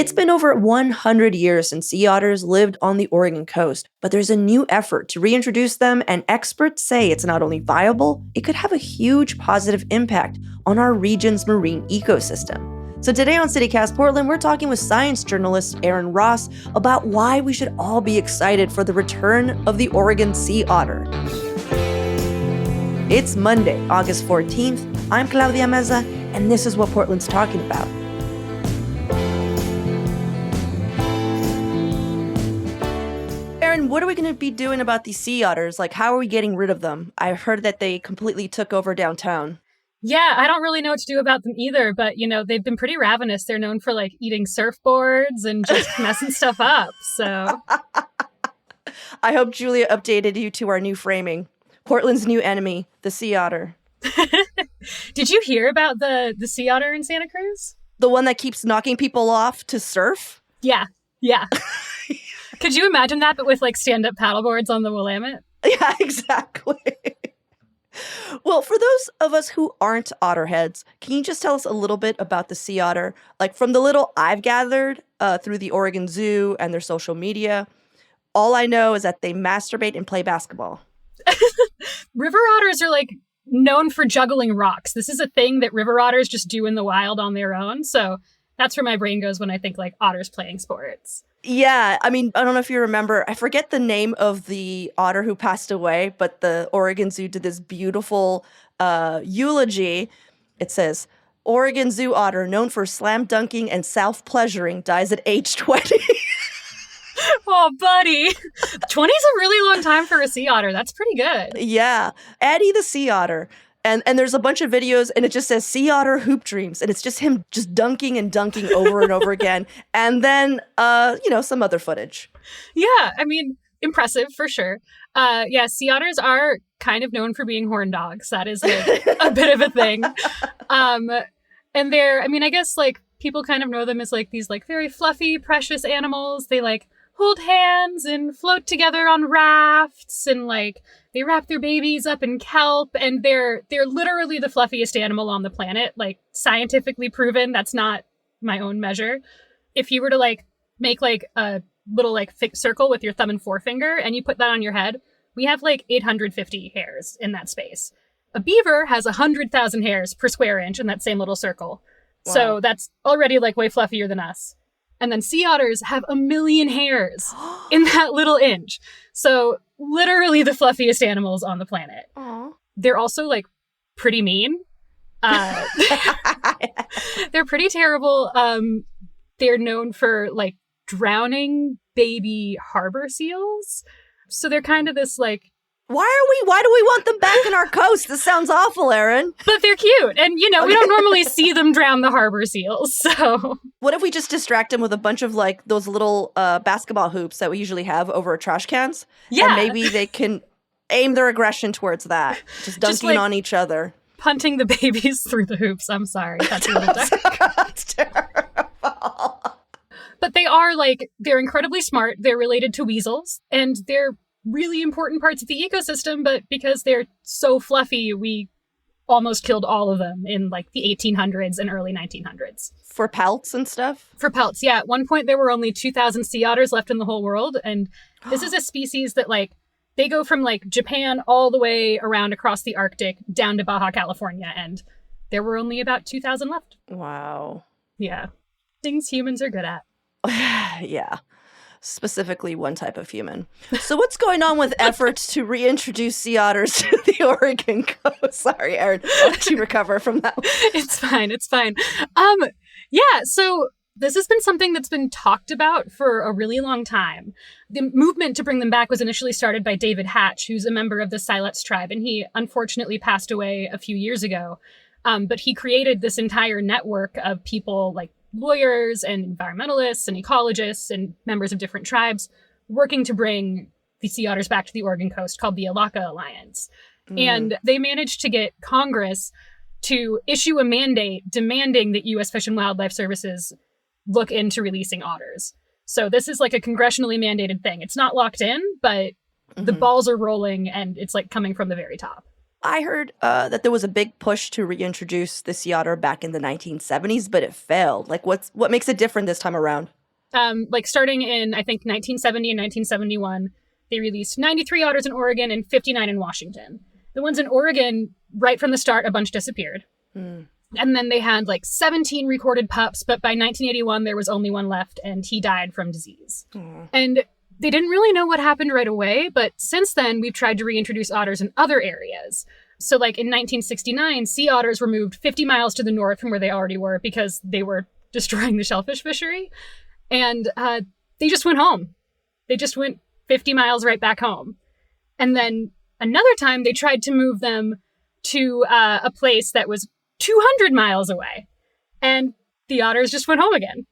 It's been over 100 years since sea otters lived on the Oregon coast, but there's a new effort to reintroduce them, and experts say it's not only viable, it could have a huge positive impact on our region's marine ecosystem. So today on CityCast Portland, we're talking with science journalist Aaron Ross about why we should all be excited for the return of the Oregon sea otter. It's Monday, August 14th. I'm Claudia Meza, and this is what Portland's talking about. Aaron, what are we going to be doing about these sea otters? Like, how are we getting rid of them? I heard that they completely took over downtown. Yeah, I don't really know what to do about them either, but, they've been pretty ravenous. They're known for, eating surfboards and just messing stuff up, so. I hope Julia updated you to our new framing. Portland's new enemy, the sea otter. Did you hear about the sea otter in Santa Cruz? The one that keeps knocking people off to surf? Yeah. Could you imagine that, but with, stand-up paddleboards on the Willamette? Yeah, exactly. Well, for those of us who aren't otterheads, can you just tell us a little bit about the sea otter? From the little I've gathered through the Oregon Zoo and their social media, all I know is that they masturbate and play basketball. River otters are, known for juggling rocks. This is a thing that river otters just do in the wild on their own, so that's where my brain goes when I think, otters playing sports. Yeah, I don't know if you remember, I forget the name of the otter who passed away, but the Oregon Zoo did this beautiful eulogy. It says, Oregon Zoo otter known for slam dunking and self-pleasuring dies at age 20. Oh, buddy. 20 is a really long time for a sea otter. That's pretty good. Yeah. Addie the sea otter. And there's a bunch of videos, and it just says sea otter hoop dreams. And it's just him just dunking and dunking over and over again. And then, some other footage. Yeah, impressive for sure. Sea otters are kind of known for being horn dogs. That is a bit of a thing. And they're, I guess, people kind of know them as, these, very fluffy, precious animals. They, hold hands and float together on rafts, and they wrap their babies up in kelp, and they're literally the fluffiest animal on the planet, scientifically proven. That's not my own measure. If you were to make a little thick circle with your thumb and forefinger and you put that on your head, we have 850 hairs in that space. A beaver has 100,000 hairs per square inch in that same little circle. Wow. So that's already way fluffier than us. And then sea otters have 1 million hairs in that little inch. So literally the fluffiest animals on the planet. Aww. They're also pretty mean. They're pretty terrible. They're known for drowning baby harbor seals. So they're kind of this why do we want them back in our coast? This sounds awful, Aaron. But they're cute. And, we don't normally see them drown the harbor seals, so. What if we just distract them with a bunch of, those little basketball hoops that we usually have over trash cans? Yeah. And maybe they can aim their aggression towards that. Just dunking on each other. Punting the babies through the hoops. I'm sorry. That's a little dark. That's terrible. But they are, they're incredibly smart. They're related to weasels. And they're really important parts of the ecosystem, but because they're so fluffy, we almost killed all of them in the 1800s and early 1900s. For pelts and stuff? For pelts, yeah. At one point, there were only 2,000 sea otters left in the whole world, and this is a species that, they go from, Japan all the way around across the Arctic down to Baja California, and there were only about 2,000 left. Wow. Yeah. Things humans are good at. Yeah. Specifically one type of human. So what's going on with efforts to reintroduce sea otters to the Oregon coast? Sorry, Aaron. I'll let you recover from that one. It's fine. So this has been something that's been talked about for a really long time. The movement to bring them back was initially started by David Hatch, who's a member of the Siletz tribe, and he unfortunately passed away a few years ago. But he created this entire network of people lawyers and environmentalists and ecologists and members of different tribes working to bring the sea otters back to the Oregon coast, called the Alaka Alliance. And they managed to get Congress to issue a mandate demanding that U.S. Fish and Wildlife Services look into releasing otters. So this is a congressionally mandated thing. It's not locked in, but the balls are rolling, and it's coming from the very top. I heard that there was a big push to reintroduce the sea otter back in the 1970s, but it failed. Like, what makes it different this time around? Like starting in, I think, 1970 and 1971, they released 93 otters in Oregon and 59 in Washington. The ones in Oregon, right from the start, a bunch disappeared. And then they had like 17 recorded pups, but by 1981, there was only one left, and he died from disease. And they didn't really know what happened right away, but since then, we've tried to reintroduce otters in other areas. So like in 1969, sea otters were moved 50 miles to the north from where they already were because they were destroying the shellfish fishery. And they just went home. They just went 50 miles right back home. And then another time, they tried to move them to a place that was 200 miles away. And the otters just went home again.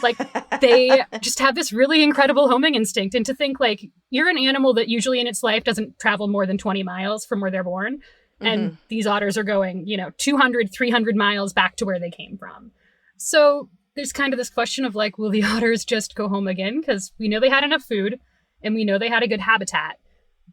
Like, they just have this really incredible homing instinct. And to think, like, you're an animal that usually in its life doesn't travel more than 20 miles from where they're born. And these otters are going, 200, 300 miles back to where they came from. So there's kind of this question of like, will the otters just go home again? Because we know they had enough food and we know they had a good habitat.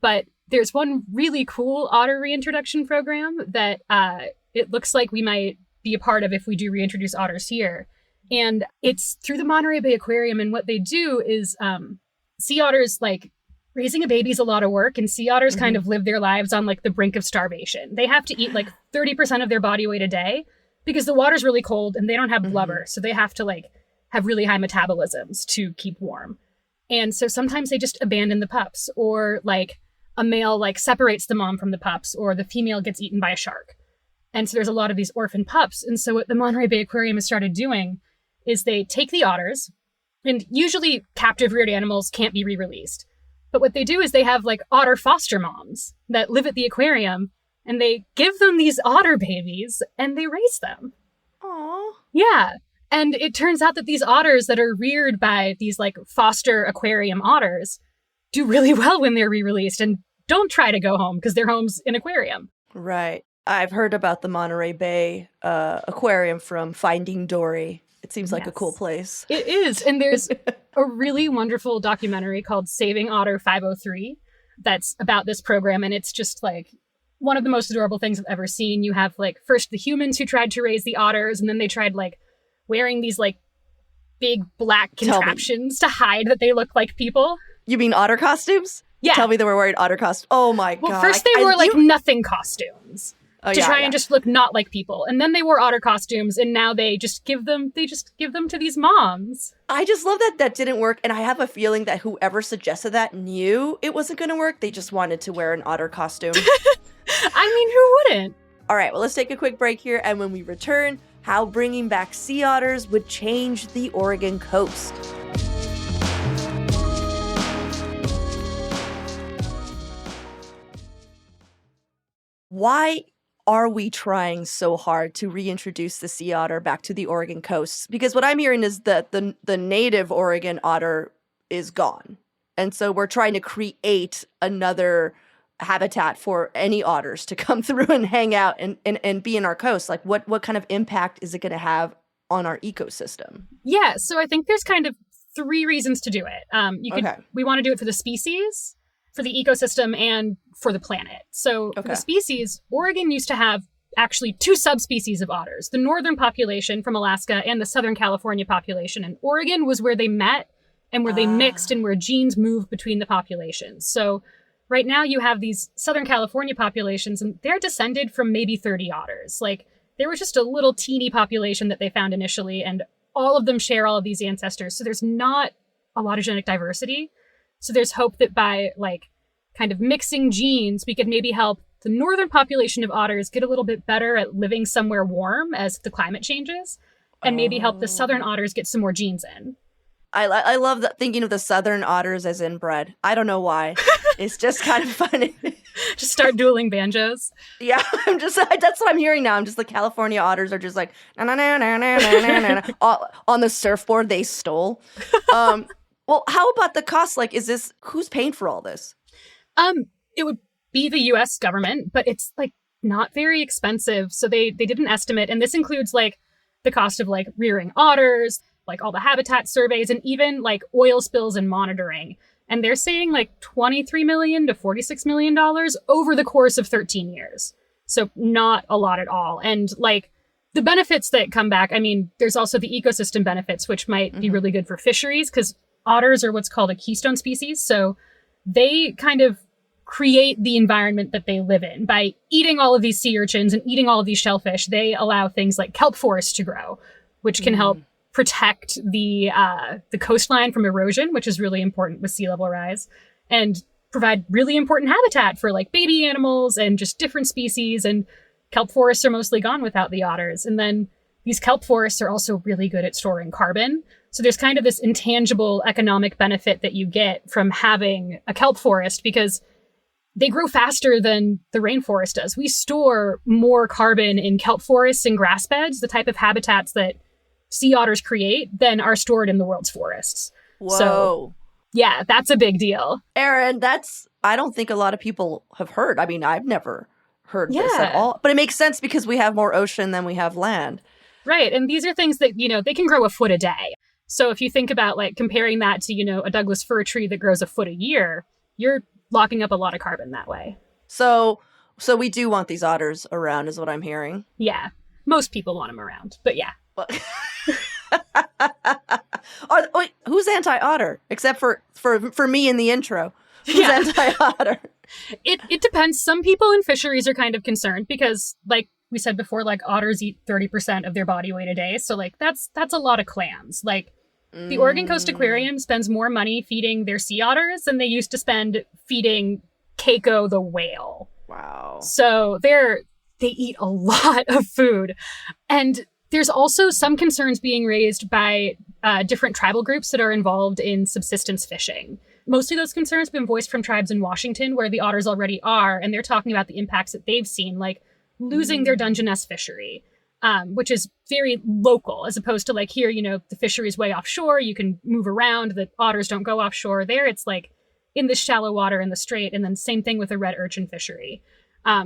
But there's one really cool otter reintroduction program that it looks like we might be a part of if we do reintroduce otters here. And it's through the Monterey Bay Aquarium. And what they do is sea otters, like, raising a baby is a lot of work. And sea otters kind of live their lives on like the brink of starvation. They have to eat like 30% of their body weight a day, because the water's really cold and they don't have blubber. So they have to like have really high metabolisms to keep warm. And so sometimes they just abandon the pups, or like a male like separates the mom from the pups, or the female gets eaten by a shark. And so there's a lot of these orphan pups. And so what the Monterey Bay Aquarium has started doing is they take the otters, and usually captive reared animals can't be re-released. But what they do is they have like otter foster moms that live at the aquarium, and they give them these otter babies and they raise them. Aww. Yeah. And it turns out that these otters that are reared by these like foster aquarium otters do really well when they're re-released, and don't try to go home because their home's an aquarium. Right. I've heard about the Monterey Bay Aquarium from Finding Dory. It seems like a cool place. It is. And there's a really wonderful documentary called Saving Otter 503 that's about this program. And it's just like one of the most adorable things I've ever seen. You have like first the humans who tried to raise the otters, and then they tried like wearing these like big black contraptions to hide that they look like people. You mean otter costumes? Yeah. Tell me they were wearing otter costumes. Oh my God. Well, first they wore like nothing costumes. To try and just look not like people. And then they wore otter costumes, and now they just give them to these moms. I just love that didn't work, and I have a feeling that whoever suggested that knew it wasn't going to work. They just wanted to wear an otter costume. I mean, who wouldn't? All right, well, let's take a quick break here, and when we return, how bringing back sea otters would change the Oregon coast. Why are we trying so hard to reintroduce the sea otter back to the Oregon coast? Because what I'm hearing is that the native Oregon otter is gone. And so we're trying to create another habitat for any otters to come through and hang out and be in our coast. Like, what kind of impact is it going to have on our ecosystem? Yeah, so I think there's kind of three reasons to do it. We want to do it for the species, for the ecosystem, and for the planet. So for the species, Oregon used to have actually two subspecies of otters, the northern population from Alaska and the Southern California population. And Oregon was where they met and where they mixed and where genes moved between the populations. So right now you have these Southern California populations, and they're descended from maybe 30 otters. Like, there was just a little teeny population that they found initially, and all of them share all of these ancestors. So there's not a lot of genetic diversity. So there's hope that by like kind of mixing genes, we could maybe help the northern population of otters get a little bit better at living somewhere warm as the climate changes, and maybe help the southern otters get some more genes in. I love thinking of the southern otters as inbred. I don't know why. It's just kind of funny. Just start dueling banjos. Yeah, that's what I'm hearing now. I'm just like, California otters are just like, na na na na na na na na on the surfboard they stole. Well, how about the cost? Like, who's paying for all this? It would be the U.S. government, but it's like not very expensive. So they did an estimate, and this includes like the cost of like rearing otters, like all the habitat surveys, and even like oil spills and monitoring. And they're saying like $23 million to $46 million over the course of 13 years. So not a lot at all. And like the benefits that come back, I mean, there's also the ecosystem benefits, which might be really good for fisheries because otters are what's called a keystone species. So they kind of create the environment that they live in. By eating all of these sea urchins and eating all of these shellfish, they allow things like kelp forests to grow, which can help protect the coastline from erosion, which is really important with sea level rise, and provide really important habitat for like baby animals and just different species. And kelp forests are mostly gone without the otters. And then these kelp forests are also really good at storing carbon. So there's kind of this intangible economic benefit that you get from having a kelp forest because they grow faster than the rainforest does. We store more carbon in kelp forests and grass beds, the type of habitats that sea otters create, than are stored in the world's forests. Whoa. So, yeah, that's a big deal. Erin, I don't think a lot of people have heard. I mean, I've never heard this at all. But it makes sense because we have more ocean than we have land. Right. And these are things that, they can grow a foot a day. So if you think about like comparing that to, a Douglas fir tree that grows a foot a year, you're locking up a lot of carbon that way. So we do want these otters around is what I'm hearing. Yeah. Most people want them around, but yeah. Wait, who's anti-otter? Except for me in the intro. Who's anti-otter? It depends. Some people in fisheries are kind of concerned because, like we said before, like otters eat 30% of their body weight a day. So like that's a lot of clams. Like the Oregon Coast Aquarium spends more money feeding their sea otters than they used to spend feeding Keiko the whale. Wow. So they eat a lot of food. And there's also some concerns being raised by different tribal groups that are involved in subsistence fishing. Mostly those concerns have been voiced from tribes in Washington where the otters already are, and they're talking about the impacts that they've seen, like losing their Dungeness fishery, which is very local, as opposed to like here, the fishery's way offshore, you can move around, the otters don't go offshore. There it's like in the shallow water in the strait, and then same thing with the red urchin fishery.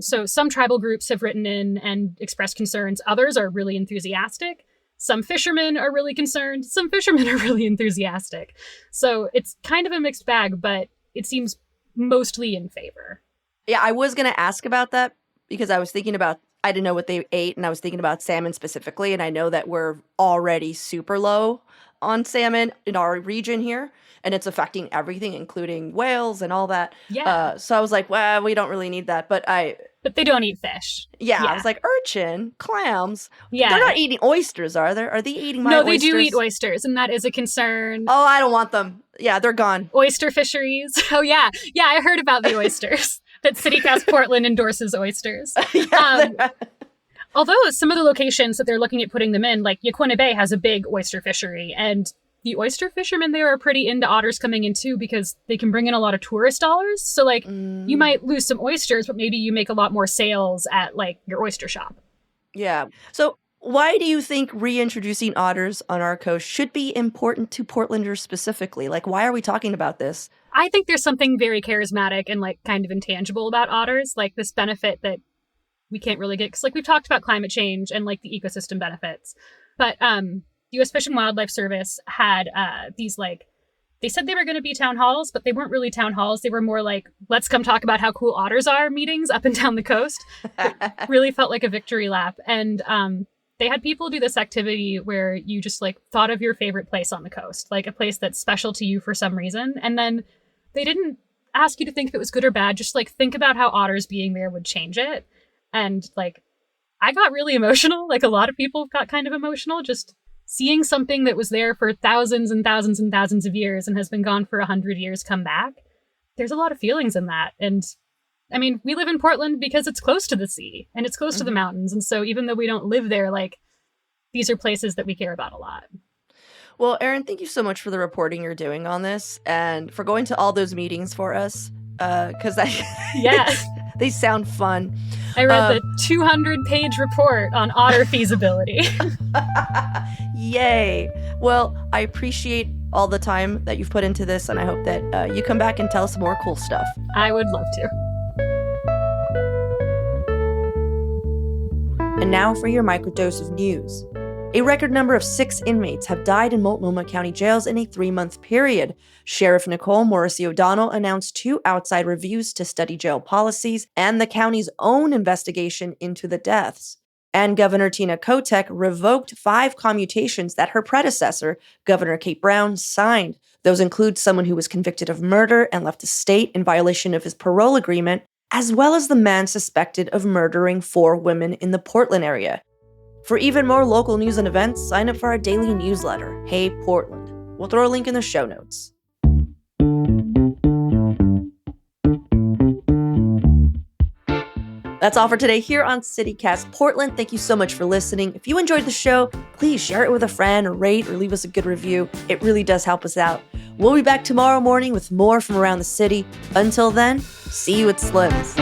So some tribal groups have written in and expressed concerns. Others are really enthusiastic. Some fishermen are really concerned. Some fishermen are really enthusiastic. So it's kind of a mixed bag, but it seems mostly in favor. Yeah, I was going to ask about that because I was thinking about, I didn't know what they ate, and I was thinking about salmon specifically, and I know that we're already super low on salmon in our region here, and it's affecting everything, including whales and all that. Yeah. So I was like, well, we don't really need that, but they don't eat fish. Yeah, I was like, urchin, clams. Yeah. They're not eating oysters, are they? Are they eating my oysters? No, they oysters? do eat oysters, and that is a concern. Oh, I don't want them. Yeah, they're gone. Oyster fisheries. Oh, yeah. Yeah, I heard about the oysters. That CityCast Portland endorses oysters. Although some of the locations that they're looking at putting them in, like Yaquina Bay has a big oyster fishery, and the oyster fishermen there are pretty into otters coming in too because they can bring in a lot of tourist dollars. So like you might lose some oysters, but maybe you make a lot more sales at like your oyster shop. Yeah. So why do you think reintroducing otters on our coast should be important to Portlanders specifically? Like, why are we talking about this? I think there's something very charismatic and like kind of intangible about otters, like this benefit that we can't really get. Because like we've talked about climate change and like the ecosystem benefits. But U.S. Fish and Wildlife Service had these like, they said they were going to be town halls, but they weren't really town halls. They were more like, let's come talk about how cool otters are meetings up and down the coast. It really felt like a victory lap. And they had people do this activity where you just like thought of your favorite place on the coast, like a place that's special to you for some reason. And then they didn't ask you to think if it was good or bad, just like think about how otters being there would change it. And like, I got really emotional. Like a lot of people got kind of emotional just seeing something that was there for thousands and thousands and thousands of years and has been gone for 100 years come back. There's a lot of feelings in that. And I mean, we live in Portland because it's close to the sea and it's close to the mountains. And so even though we don't live there, like these are places that we care about a lot. Well, Erin, thank you so much for the reporting you're doing on this and for going to all those meetings for us. Because they sound fun. I read the 200-page report on otter feasibility. Yay. Well, I appreciate all the time that you've put into this, and I hope that you come back and tell us more cool stuff. I would love to. And now for your microdose of news. A record number of 6 inmates have died in Multnomah County jails in a 3-month period. Sheriff Nicole Morrissey O'Donnell announced 2 outside reviews to study jail policies and the county's own investigation into the deaths. And Governor Tina Kotek revoked 5 commutations that her predecessor, Governor Kate Brown, signed. Those include someone who was convicted of murder and left the state in violation of his parole agreement, as well as the man suspected of murdering 4 women in the Portland area. For even more local news and events, sign up for our daily newsletter, Hey Portland. We'll throw a link in the show notes. That's all for today here on CityCast Portland. Thank you so much for listening. If you enjoyed the show, please share it with a friend, or rate or leave us a good review. It really does help us out. We'll be back tomorrow morning with more from around the city. Until then, see you at Slim's.